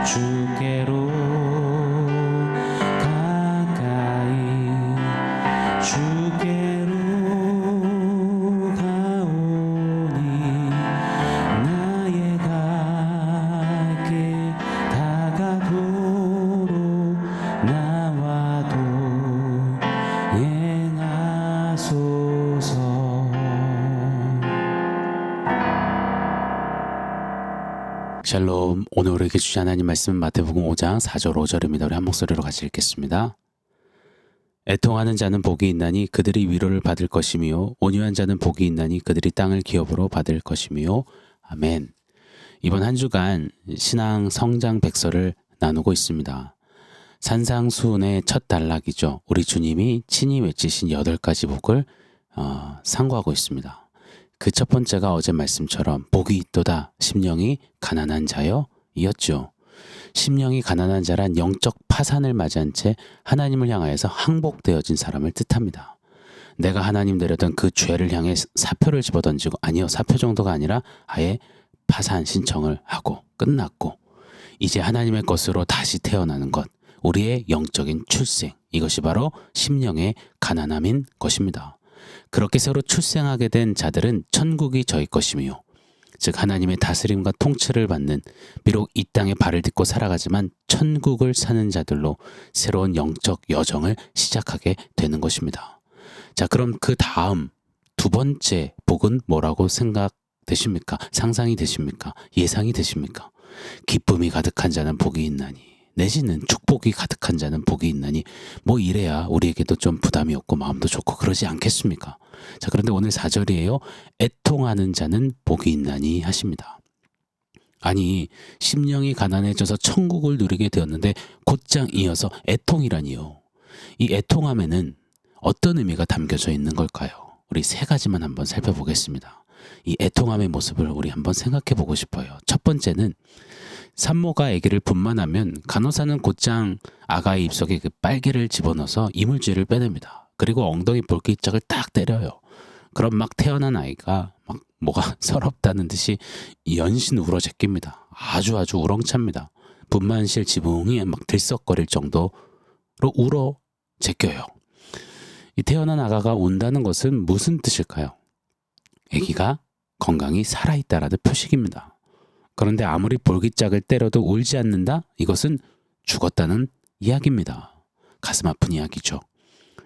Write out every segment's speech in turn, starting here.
주께로 가까이 주께로 가오니 나의 갈 길 다가도록 나와도 행하소서. 샬롬. 오늘 우리에게 주신 하나님 말씀은 마태복음 5장 4절 5절입니다. 우리 한 목소리로 같이 읽겠습니다. 애통하는 자는 복이 있나니 그들이 위로를 받을 것이며 온유한 자는 복이 있나니 그들이 땅을 기업으로 받을 것이며. 아멘. 이번 한 주간 신앙 성장 백서를 나누고 있습니다. 산상수훈의 첫 단락이죠. 우리 주님이 친히 외치신 8가지 복을 상고하고 있습니다. 그 첫 번째가 어제 말씀처럼 복이 있도다 심령이 가난한 자여 이었죠. 심령이 가난한 자란 영적 파산을 맞이한 채 하나님을 향하여서 항복되어진 사람을 뜻합니다. 내가 하나님 내려던 그 죄를 향해 사표를 집어던지고, 아니요, 사표 정도가 아니라 아예 파산 신청을 하고 끝났고 이제 하나님의 것으로 다시 태어나는 것, 우리의 영적인 출생, 이것이 바로 심령의 가난함인 것입니다. 그렇게 새로 출생하게 된 자들은 천국이 저희 것이며, 즉 하나님의 다스림과 통치를 받는, 비록 이 땅에 발을 딛고 살아가지만 천국을 사는 자들로 새로운 영적 여정을 시작하게 되는 것입니다. 자, 그럼 그 다음 두 번째 복은 뭐라고 생각되십니까? 상상이 되십니까? 예상이 되십니까? 기쁨이 가득한 자는 복이 있나니, 내지는 축복이 가득한 자는 복이 있나니, 뭐 이래야 우리에게도 좀 부담이 없고 마음도 좋고 그러지 않겠습니까? 자, 그런데 오늘 4절이에요. 애통하는 자는 복이 있나니 하십니다. 아니, 심령이 가난해져서 천국을 누리게 되었는데 곧장 이어서 애통이라니요. 이 애통함에는 어떤 의미가 담겨져 있는 걸까요? 우리 3가지만 한번 살펴보겠습니다. 이 애통함의 모습을 우리 한번 생각해 보고 싶어요. 첫 번째는, 산모가 아기를 분만하면 간호사는 곧장 아가의 입속에 그 빨개를 집어넣어서 이물질을 빼냅니다. 그리고 엉덩이 볼기짝을 딱 때려요. 그럼 막 태어난 아이가 막 뭐가 서럽다는 듯이 연신 울어 제낍니다. 아주 우렁찹니다. 분만실 지붕이 막 들썩거릴 정도로 울어 제껴요. 이 태어난 아가가 운다는 것은 무슨 뜻일까요? 아기가 건강히 살아있다라는 표식입니다. 그런데 아무리 볼기짝을 때려도 울지 않는다? 이것은 죽었다는 이야기입니다. 가슴 아픈 이야기죠.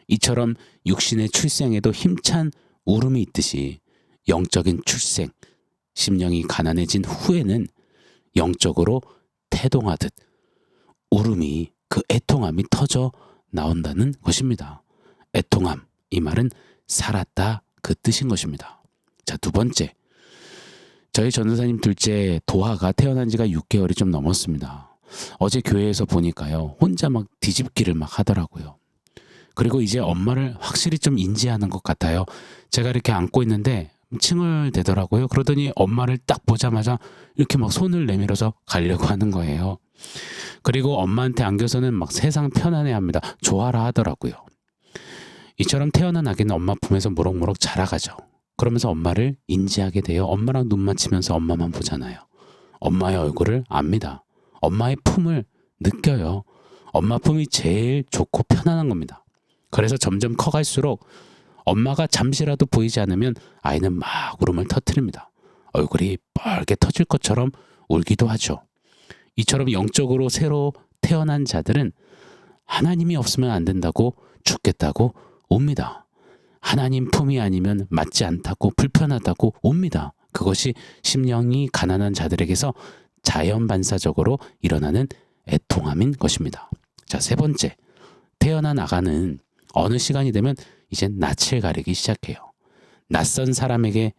이처럼 육신의 출생에도 힘찬 울음이 있듯이 영적인 출생, 심령이 가난해진 후에는 영적으로 태동하듯 울음이, 그 애통함이 터져 나온다는 것입니다. 애통함, 이 말은 살았다, 그 뜻인 것입니다. 자, 두 번째, 저희 전도사님 둘째 도하가 태어난 지가 6개월이 좀 넘었습니다. 어제 교회에서 보니까요, 혼자 막 뒤집기를 막 하더라고요. 그리고 이제 엄마를 확실히 좀 인지하는 것 같아요. 제가 이렇게 안고 있는데 칭얼대더라고요. 그러더니 엄마를 딱 보자마자 이렇게 막 손을 내밀어서 가려고 하는 거예요. 그리고 엄마한테 안겨서는 막 세상 편안해합니다. 좋아라 하더라고요. 이처럼 태어난 아기는 엄마 품에서 무럭무럭 자라가죠. 그러면서 엄마를 인지하게 돼요. 엄마랑 눈 맞추면서 엄마만 보잖아요. 엄마의 얼굴을 압니다. 엄마의 품을 느껴요. 엄마 품이 제일 좋고 편안한 겁니다. 그래서 점점 커갈수록 엄마가 잠시라도 보이지 않으면 아이는 막 울음을 터뜨립니다. 얼굴이 뻘게 터질 것처럼 울기도 하죠. 이처럼 영적으로 새로 태어난 자들은 하나님이 없으면 안 된다고, 죽겠다고 웁니다. 하나님 품이 아니면 맞지 않다고, 불편하다고 웁니다. 그것이 심령이 가난한 자들에게서 자연 반사적으로 일어나는 애통함인 것입니다. 자, 세 번째, 태어난 아가는 어느 시간이 되면 이젠 낯을 가리기 시작해요. 낯선 사람에게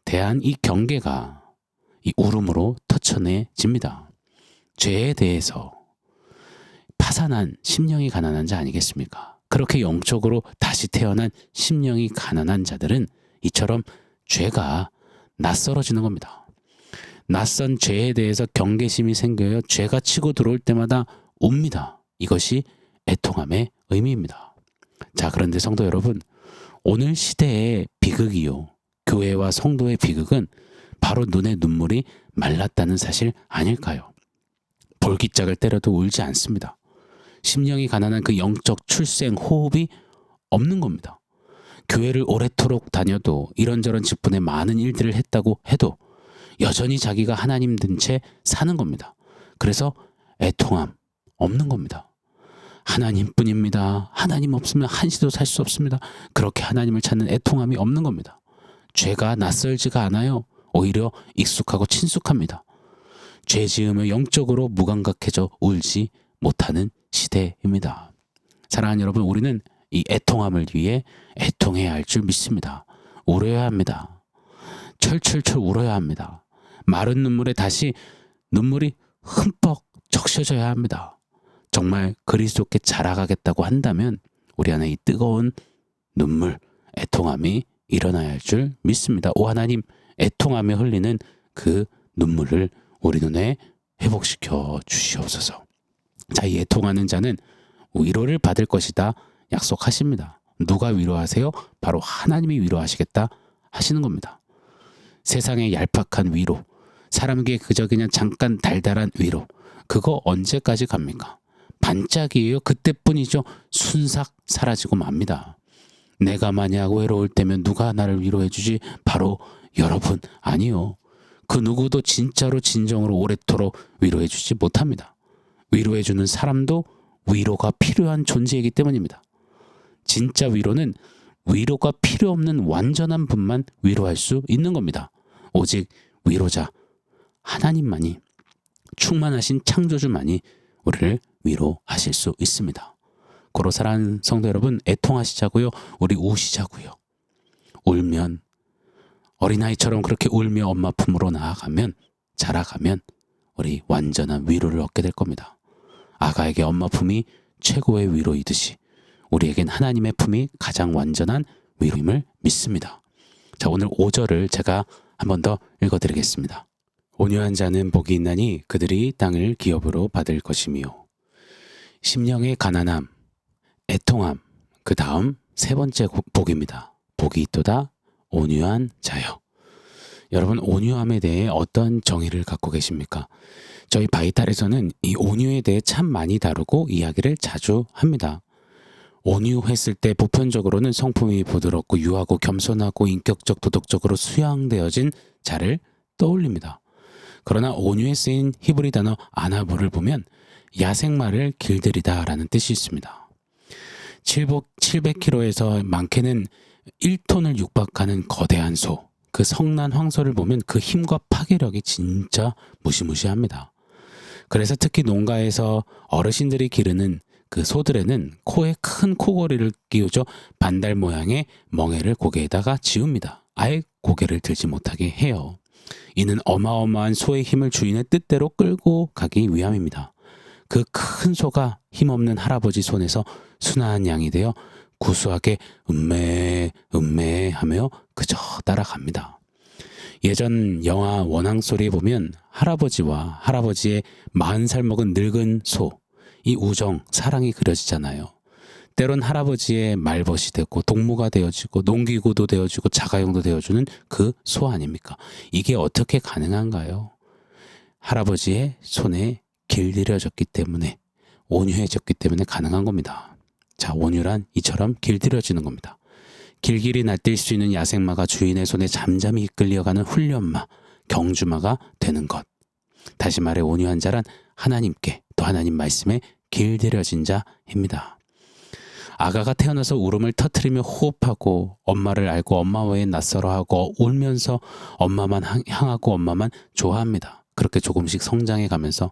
대한 이 경계가 이 울음으로 터쳐내집니다. 죄에 대해서 파산한 심령이 가난한 자 아니겠습니까? 그렇게 영적으로 다시 태어난 심령이 가난한 자들은 이처럼 죄가 낯설어지는 겁니다. 낯선 죄에 대해서 경계심이 생겨요. 죄가 치고 들어올 때마다 웁니다. 이것이 애통함의 의미입니다. 자, 그런데 성도 여러분, 오늘 시대의 비극이요, 교회와 성도의 비극은 바로 눈에 눈물이 말랐다는 사실 아닐까요? 볼기짝을 때려도 울지 않습니다. 심령이 가난한 그 영적 출생 호흡이 없는 겁니다. 교회를 오래도록 다녀도 이런저런 직분에 많은 일들을 했다고 해도 여전히 자기가 하나님 든 채 사는 겁니다. 그래서 애통함 없는 겁니다. 하나님뿐입니다. 하나님 없으면 한시도 살 수 없습니다. 그렇게 하나님을 찾는 애통함이 없는 겁니다. 죄가 낯설지가 않아요. 오히려 익숙하고 친숙합니다. 죄 지으며 영적으로 무감각해져 울지 못하는 시대입니다. 사랑하는 여러분, 우리는 이 애통함을 위해 애통해야 할 줄 믿습니다. 울어야 합니다. 철철철 울어야 합니다. 마른 눈물에 다시 눈물이 흠뻑 적셔져야 합니다. 정말 그리스도께 자라가겠다고 한다면 우리 안에 이 뜨거운 눈물, 애통함이 일어나야 할 줄 믿습니다. 오 하나님, 애통하며 흘리는 그 눈물을 우리 눈에 회복시켜 주시옵소서. 자, 이 애통하는 자는 위로를 받을 것이다 약속하십니다. 누가 위로하세요? 바로 하나님이 위로하시겠다 하시는 겁니다. 세상의 얄팍한 위로, 사람에게 그저 그냥 잠깐 달달한 위로, 그거 언제까지 갑니까? 반짝이에요. 그때뿐이죠. 순삭 사라지고 맙니다. 내가 만약 외로울 때면 누가 나를 위로해 주지? 바로 여러분. 아니요. 그 누구도 진짜로 진정으로 오래도록 위로해 주지 못합니다. 위로해 주는 사람도 위로가 필요한 존재이기 때문입니다. 진짜 위로는 위로가 필요 없는 완전한 분만 위로할 수 있는 겁니다. 오직 위로자 하나님만이, 충만하신 창조주만이 우리를 위로하실 수 있습니다. 고로 사랑하는 성도 여러분, 애통하시자고요. 우리 우시자고요. 울면, 어린아이처럼 그렇게 울며 엄마 품으로 나아가면, 자라가면 우리 완전한 위로를 얻게 될 겁니다. 아가에게 엄마 품이 최고의 위로이듯이 우리에겐 하나님의 품이 가장 완전한 위로임을 믿습니다. 자, 오늘 5절을 제가 한 번 더 읽어드리겠습니다. 온유한 자는 복이 있나니 그들이 땅을 기업으로 받을 것이며, 심령의 가난함, 애통함, 그 다음 세 번째 복입니다. 복이 있도다 온유한 자여. 여러분, 온유함에 대해 어떤 정의를 갖고 계십니까? 저희 바이탈에서는 이 온유에 대해 참 많이 다루고 이야기를 자주 합니다. 온유했을 때 보편적으로는 성품이 부드럽고 유하고 겸손하고 인격적 도덕적으로 수양되어진 자를 떠올립니다. 그러나 온유에 쓰인 히브리 단어 아나보를 보면 야생마를 길들이다 라는 뜻이 있습니다. 700kg에서 많게는 1톤을 육박하는 거대한 소, 그 성난 황소를 보면 그 힘과 파괴력이 진짜 무시무시합니다. 그래서 특히 농가에서 어르신들이 기르는 그 소들에는 코에 큰 코걸이를 끼우죠. 반달 모양의 멍에를 고개에다가 지웁니다. 아예 고개를 들지 못하게 해요. 이는 어마어마한 소의 힘을 주인의 뜻대로 끌고 가기 위함입니다. 그 큰 소가 힘없는 할아버지 손에서 순한 양이 되어 구수하게 음메 하며 그저 따라갑니다. 예전 영화 원앙소리에 보면 할아버지와 할아버지의 40살 먹은 늙은 소, 이 우정, 사랑이 그려지잖아요. 때론 할아버지의 말벗이 되고 동무가 되어지고 농기구도 되어지고 자가용도 되어주는 그 소 아닙니까? 이게 어떻게 가능한가요? 할아버지의 손에 길들여졌기 때문에, 온유해졌기 때문에 가능한 겁니다. 자, 온유란 이처럼 길들여지는 겁니다. 길길이 날뛸 수 있는 야생마가 주인의 손에 잠잠히 이끌려가는 훈련마, 경주마가 되는 것. 다시 말해 온유한 자란 하나님께, 또 하나님 말씀에 길들여진 자입니다. 아가가 태어나서 울음을 터뜨리며 호흡하고 엄마를 알고 엄마 외에 낯설어하고 울면서 엄마만 향하고 엄마만 좋아합니다. 그렇게 조금씩 성장해 가면서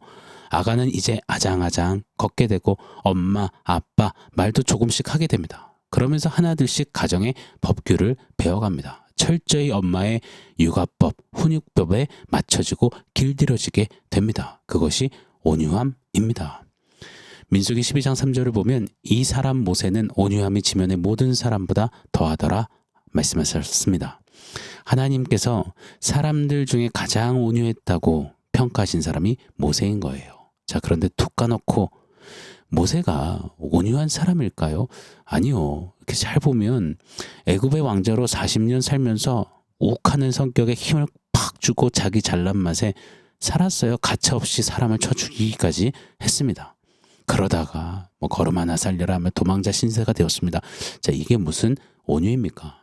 아가는 이제 아장아장 걷게 되고 엄마, 아빠 말도 조금씩 하게 됩니다. 그러면서 하나둘씩 가정의 법규를 배워갑니다. 철저히 엄마의 육아법, 훈육법에 맞춰지고 길들여지게 됩니다. 그것이 온유함입니다. 민수기 12장 3절을 보면 이 사람 모세는 온유함이 지면의 모든 사람보다 더하더라 말씀하셨습니다. 하나님께서 사람들 중에 가장 온유했다고 평가하신 사람이 모세인 거예요. 자, 그런데 툭 까놓고 모세가 온유한 사람일까요? 아니요. 이렇게 잘 보면 애굽의 왕자로 40년 살면서 욱하는 성격에 힘을 팍 주고 자기 잘난 맛에 살았어요. 가차없이 사람을 쳐 죽이기까지 했습니다. 그러다가 뭐 걸음 하나 살려라 하며 도망자 신세가 되었습니다. 자, 이게 무슨 온유입니까?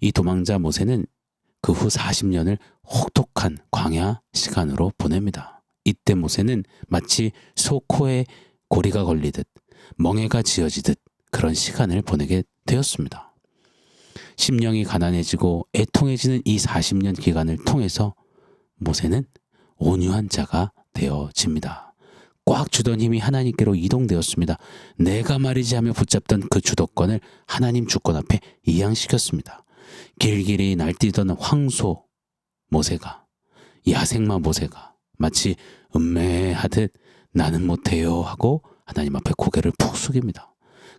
이 도망자 모세는 그 후 40년을 혹독한 광야 시간으로 보냅니다. 이때 모세는 마치 소 코에 고리가 걸리듯 멍에가 지어지듯 그런 시간을 보내게 되었습니다. 심령이 가난해지고 애통해지는 이 40년 기간을 통해서 모세는 온유한 자가 되어집니다. 꽉 주던 힘이 하나님께로 이동되었습니다. 내가 말이지 하며 붙잡던 그 주도권을 하나님 주권 앞에 이양시켰습니다. 길길이 날뛰던 황소 모세가, 야생마 모세가 마치 음매하듯 나는 못해요 하고 하나님 앞에 고개를 푹 숙입니다.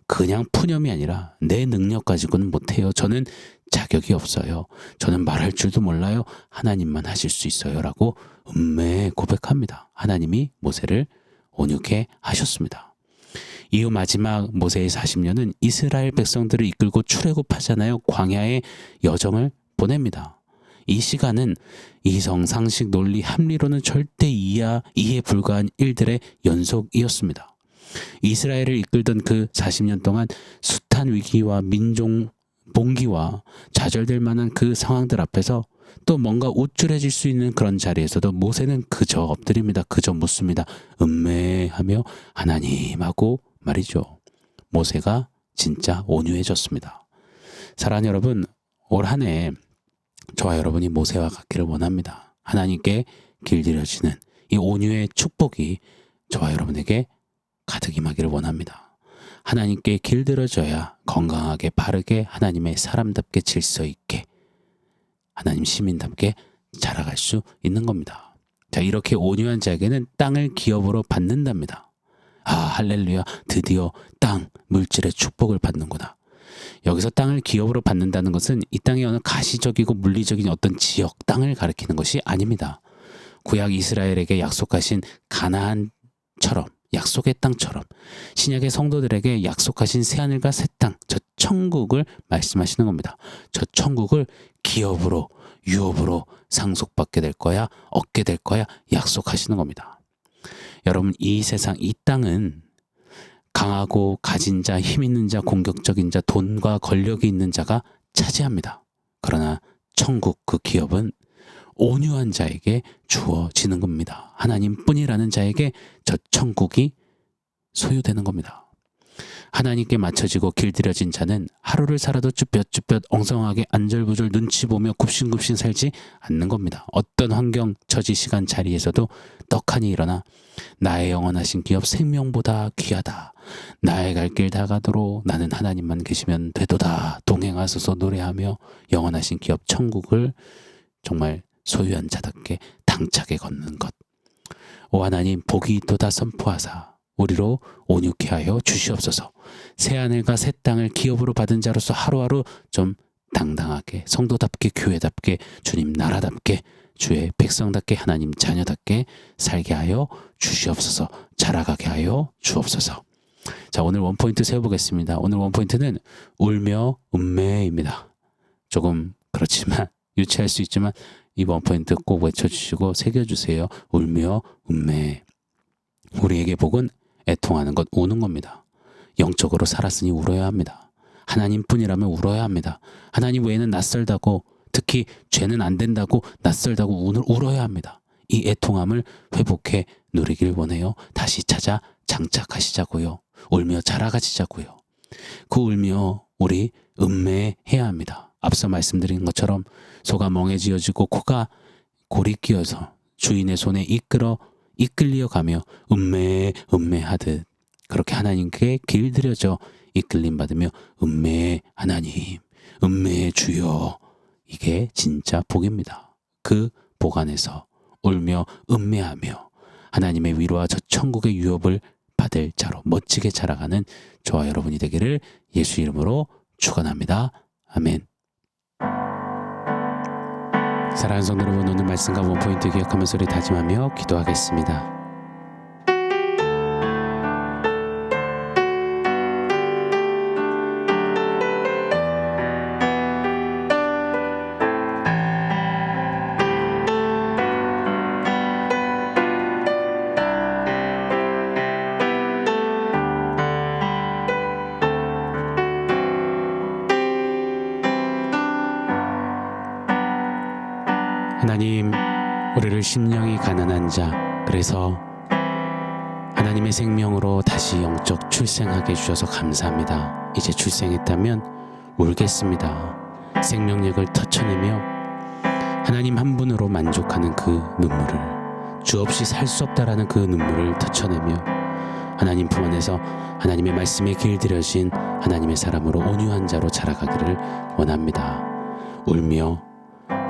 그냥 푸념이 아니라 내 능력 가지고는 못해요. 저는 자격이 없어요. 저는 말할 줄도 몰라요. 하나님만 하실 수 있어요 라고 음매에 고백합니다. 하나님이 모세를 온유케 하셨습니다. 이후 마지막 모세의 40년은 이스라엘 백성들을 이끌고 출애굽하잖아요. 광야의 여정을 보냅니다. 이 시간은 이성, 상식, 논리, 합리로는 절대 이해 불가한 일들의 연속이었습니다. 이스라엘을 이끌던 그 40년 동안 숱한 위기와 민족 봉기와 좌절될 만한 그 상황들 앞에서 또 뭔가 우쭐해질 수 있는 그런 자리에서도 모세는 그저 엎드립니다. 그저 묻습니다. 음매하며 하나님하고 말이죠. 모세가 진짜 온유해졌습니다. 사랑하는 여러분, 올 한 해 저와 여러분이 모세와 같기를 원합니다. 하나님께 길들여지는 이 온유의 축복이 저와 여러분에게 가득 임하기를 원합니다. 하나님께 길들여져야 건강하게 바르게 하나님의 사람답게 질서 있게 하나님 시민답게 자라갈 수 있는 겁니다. 자, 이렇게 온유한 자에게는 땅을 기업으로 받는답니다. 아, 할렐루야. 드디어 땅, 물질의 축복을 받는구나. 여기서 땅을 기업으로 받는다는 것은 이 땅의 어느 가시적이고 물리적인 어떤 지역, 땅을 가리키는 것이 아닙니다. 구약 이스라엘에게 약속하신 가나안처럼, 약속의 땅처럼 신약의 성도들에게 약속하신 새하늘과 새 땅, 저 천국을 말씀하시는 겁니다. 저 천국을 기업으로, 유업으로 상속받게 될 거야, 얻게 될 거야 약속하시는 겁니다. 여러분, 이 세상, 이 땅은 강하고 가진 자, 힘 있는 자, 공격적인 자, 돈과 권력이 있는 자가 차지합니다. 그러나 천국 그 기업은 온유한 자에게 주어지는 겁니다. 하나님뿐이라는 자에게 저 천국이 소유되는 겁니다. 하나님께 맞춰지고 길들여진 자는 하루를 살아도 쭈뼛쭈뼛 엉성하게 안절부절 눈치 보며 굽신굽신 살지 않는 겁니다. 어떤 환경, 처지, 시간, 자리에서도 떡하니 일어나 나의 영원하신 기업 생명보다 귀하다. 나의 갈 길 다가도록 나는 하나님만 계시면 되도다. 동행하소서 노래하며 영원하신 기업 천국을 정말 소유한 자답게 당차게 걷는 것. 오 하나님, 복이 있도다 선포하사 우리로 온유케 하여 주시옵소서. 새하늘과 새 땅을 기업으로 받은 자로서 하루하루 좀 당당하게, 성도답게, 교회답게, 주님 나라답게, 주의 백성답게, 하나님 자녀답게 살게 하여 주시옵소서. 자라가게 하여 주옵소서. 자, 오늘 원포인트 세워보겠습니다. 오늘 원포인트는 울며 음매입니다. 조금 그렇지만 유치할 수 있지만 이 원포인트 꼭 외쳐주시고 새겨주세요. 울며 음매. 우리에게 복은 애통하는 것, 우는 겁니다. 영적으로 살았으니 울어야 합니다. 하나님뿐이라면 울어야 합니다. 하나님 외에는 낯설다고, 특히 죄는 안 된다고 낯설다고 울어야 합니다. 이 애통함을 회복해 누리길 원해요. 다시 찾아 장착하시자고요. 울며 자라가시자고요. 그 울며 우리 음매해야 합니다. 앞서 말씀드린 것처럼 소가 멍해지어지고 코가 골이 끼어서 주인의 손에 이끌려 가며 음매하듯 그렇게 하나님께 길들여져 이끌림 받으며 음매의 하나님, 음매의 주여, 이게 진짜 복입니다. 그 복 안에서 울며 음매하며 하나님의 위로와 저 천국의 유업을 받을 자로 멋지게 자라가는 저와 여러분이 되기를 예수 이름으로 축원합니다. 아멘. 사랑하는 성도 여러분, 오늘 말씀과 원포인트 기억하면서 우리 다짐하며 기도하겠습니다. 온유한 자, 그래서 하나님의 생명으로 다시 영적 출생하게 해주셔서 감사합니다. 이제 출생했다면 울겠습니다. 생명력을 터쳐내며 하나님 한 분으로 만족하는 그 눈물을, 주 없이 살 수 없다라는 그 눈물을 터쳐내며 하나님 품 안에서 하나님의 말씀에 길들여진 하나님의 사람으로 온유한 자로 자라가기를 원합니다. 울며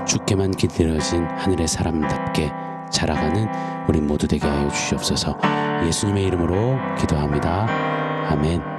주께만 길들여진 하늘의 사람답게 자라가는 우리 모두 되게 하여 주시옵소서. 예수님의 이름으로 기도합니다. 아멘.